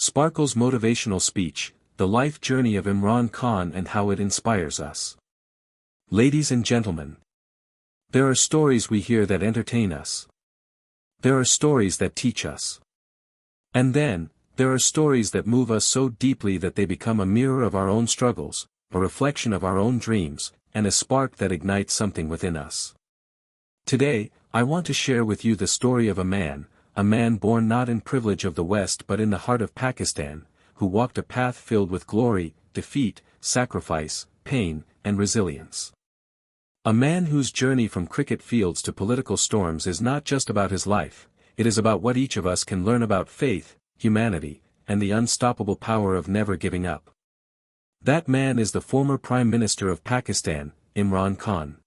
Sparkle's motivational speech, the life journey of Imran Khan and how it inspires us. Ladies and gentlemen, there are stories we hear that entertain us. There are stories that teach us. And then, there are stories that move us so deeply that they become a mirror of our own struggles, a reflection of our own dreams, and a spark that ignites something within us. Today, I want to share with you the story of a man born not in privilege of the West but in the heart of Pakistan, who walked a path filled with glory, defeat, sacrifice, pain, and resilience. A man whose journey from cricket fields to political storms is not just about his life, it is about what each of us can learn about faith, humanity, and the unstoppable power of never giving up. That man is the former Prime Minister of Pakistan, Imran Khan.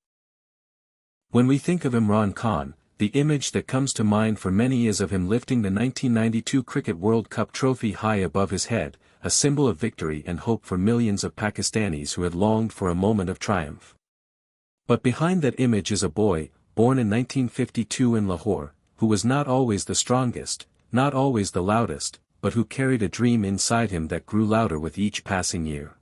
When we think of Imran Khan, the image that comes to mind for many is of him lifting the 1992 Cricket World Cup trophy high above his head, a symbol of victory and hope for millions of Pakistanis who had longed for a moment of triumph. But behind that image is a boy, born in 1952 in Lahore, who was not always the strongest, not always the loudest, but who carried a dream inside him that grew louder with each passing year.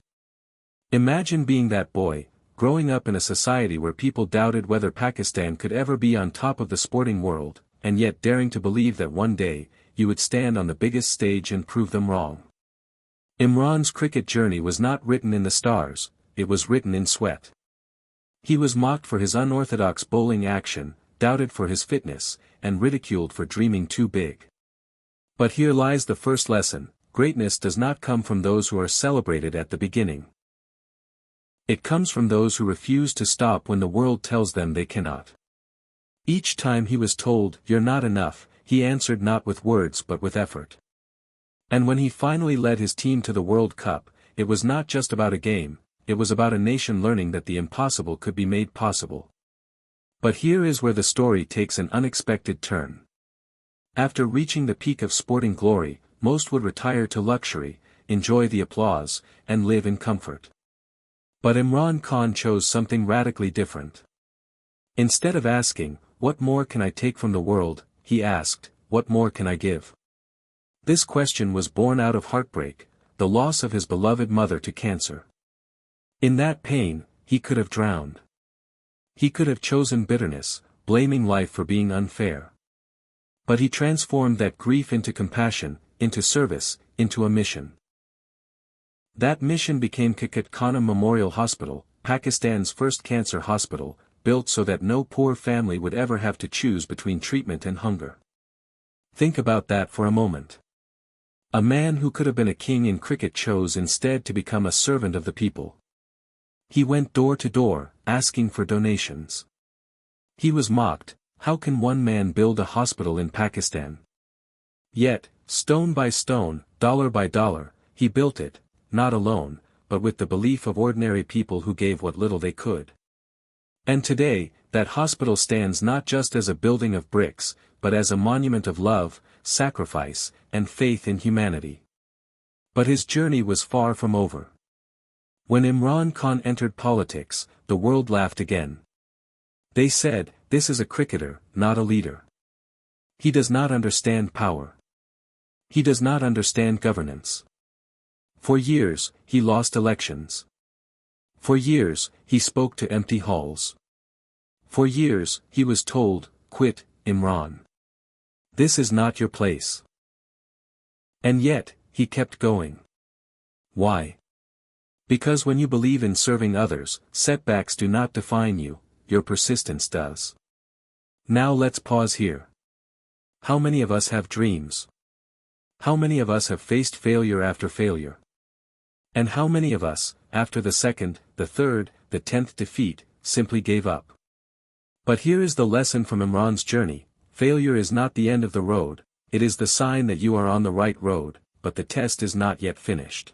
Imagine being that boy, growing up in a society where people doubted whether Pakistan could ever be on top of the sporting world, and yet daring to believe that one day, you would stand on the biggest stage and prove them wrong. Imran's cricket journey was not written in the stars, it was written in sweat. He was mocked for his unorthodox bowling action, doubted for his fitness, and ridiculed for dreaming too big. But here lies the first lesson: greatness does not come from those who are celebrated at the beginning. It comes from those who refuse to stop when the world tells them they cannot. Each time he was told, "You're not enough," he answered not with words but with effort. And when he finally led his team to the World Cup, it was not just about a game, it was about a nation learning that the impossible could be made possible. But here is where the story takes an unexpected turn. After reaching the peak of sporting glory, most would retire to luxury, enjoy the applause, and live in comfort. But Imran Khan chose something radically different. Instead of asking, "What more can I take from the world?" he asked, "What more can I give?" This question was born out of heartbreak, the loss of his beloved mother to cancer. In that pain, he could have drowned. He could have chosen bitterness, blaming life for being unfair. But he transformed that grief into compassion, into service, into a mission. That mission became Khakat Khanum Memorial Hospital, Pakistan's first cancer hospital, built so that no poor family would ever have to choose between treatment and hunger. Think about that for a moment. A man who could have been a king in cricket chose instead to become a servant of the people. He went door to door, asking for donations. He was mocked, "How can one man build a hospital in Pakistan?" Yet, stone by stone, dollar by dollar, he built it, not alone, but with the belief of ordinary people who gave what little they could. And today, that hospital stands not just as a building of bricks, but as a monument of love, sacrifice, and faith in humanity. But his journey was far from over. When Imran Khan entered politics, the world laughed again. They said, "This is a cricketer, not a leader. He does not understand power. He does not understand governance." For years, he lost elections. For years, he spoke to empty halls. For years, he was told, "Quit, Imran. This is not your place." And yet, he kept going. Why? Because when you believe in serving others, setbacks do not define you, your persistence does. Now let's pause here. How many of us have dreams? How many of us have faced failure after failure? And how many of us, after the second, the third, the 10th defeat, simply gave up? But here is the lesson from Imran's journey: failure is not the end of the road, it is the sign that you are on the right road, but the test is not yet finished.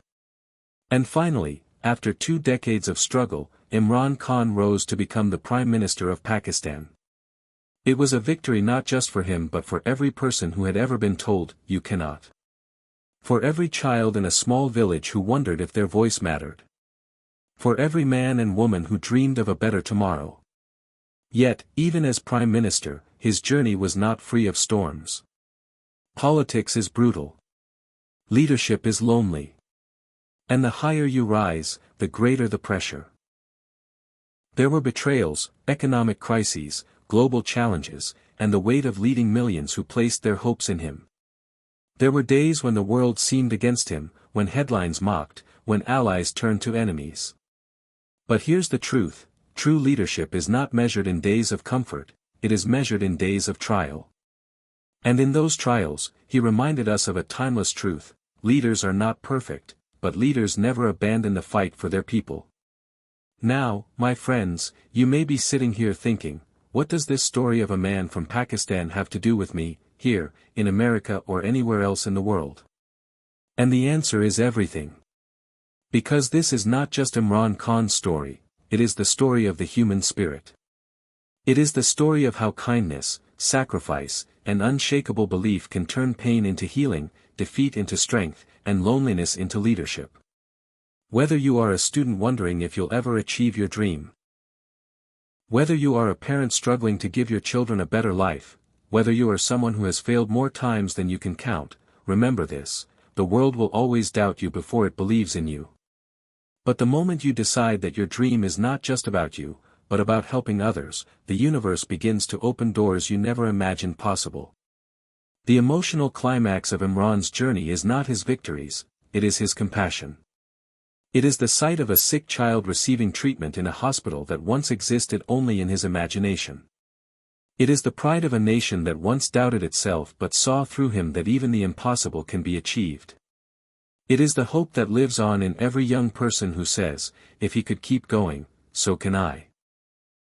And finally, after 2 decades of struggle, Imran Khan rose to become the Prime Minister of Pakistan. It was a victory not just for him but for every person who had ever been told, "You cannot." For every child in a small village who wondered if their voice mattered. For every man and woman who dreamed of a better tomorrow. Yet, even as Prime Minister, his journey was not free of storms. Politics is brutal. Leadership is lonely. And the higher you rise, the greater the pressure. There were betrayals, economic crises, global challenges, and the weight of leading millions who placed their hopes in him. There were days when the world seemed against him, when headlines mocked, when allies turned to enemies. But here's the truth, true leadership is not measured in days of comfort, it is measured in days of trial. And in those trials, he reminded us of a timeless truth: leaders are not perfect, but leaders never abandon the fight for their people. Now, my friends, you may be sitting here thinking, what does this story of a man from Pakistan have to do with me, here, in America or anywhere else in the world? And the answer is everything. Because this is not just Imran Khan's story, it is the story of the human spirit. It is the story of how kindness, sacrifice, and unshakable belief can turn pain into healing, defeat into strength, and loneliness into leadership. Whether you are a student wondering if you'll ever achieve your dream, whether you are a parent struggling to give your children a better life, whether you are someone who has failed more times than you can count, remember this: the world will always doubt you before it believes in you. But the moment you decide that your dream is not just about you, but about helping others, the universe begins to open doors you never imagined possible. The emotional climax of Imran's journey is not his victories, it is his compassion. It is the sight of a sick child receiving treatment in a hospital that once existed only in his imagination. It is the pride of a nation that once doubted itself but saw through him that even the impossible can be achieved. It is the hope that lives on in every young person who says, if he could keep going, so can I.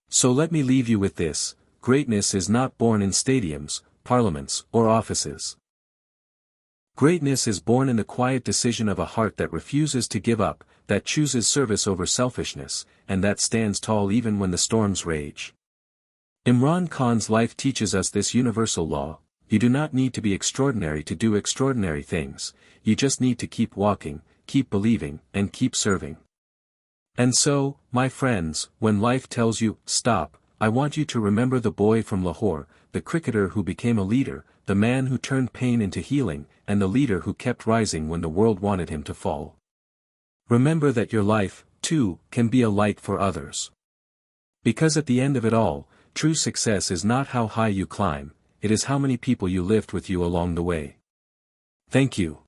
So let me leave you with this: greatness is not born in stadiums, parliaments, or offices. Greatness is born in the quiet decision of a heart that refuses to give up, that chooses service over selfishness, and that stands tall even when the storms rage. Imran Khan's life teaches us this universal law: you do not need to be extraordinary to do extraordinary things, you just need to keep walking, keep believing, and keep serving. And so, my friends, when life tells you, stop, I want you to remember the boy from Lahore, the cricketer who became a leader, the man who turned pain into healing, and the leader who kept rising when the world wanted him to fall. Remember that your life, too, can be a light for others. Because at the end of it all, true success is not how high you climb, it is how many people you lift with you along the way. Thank you.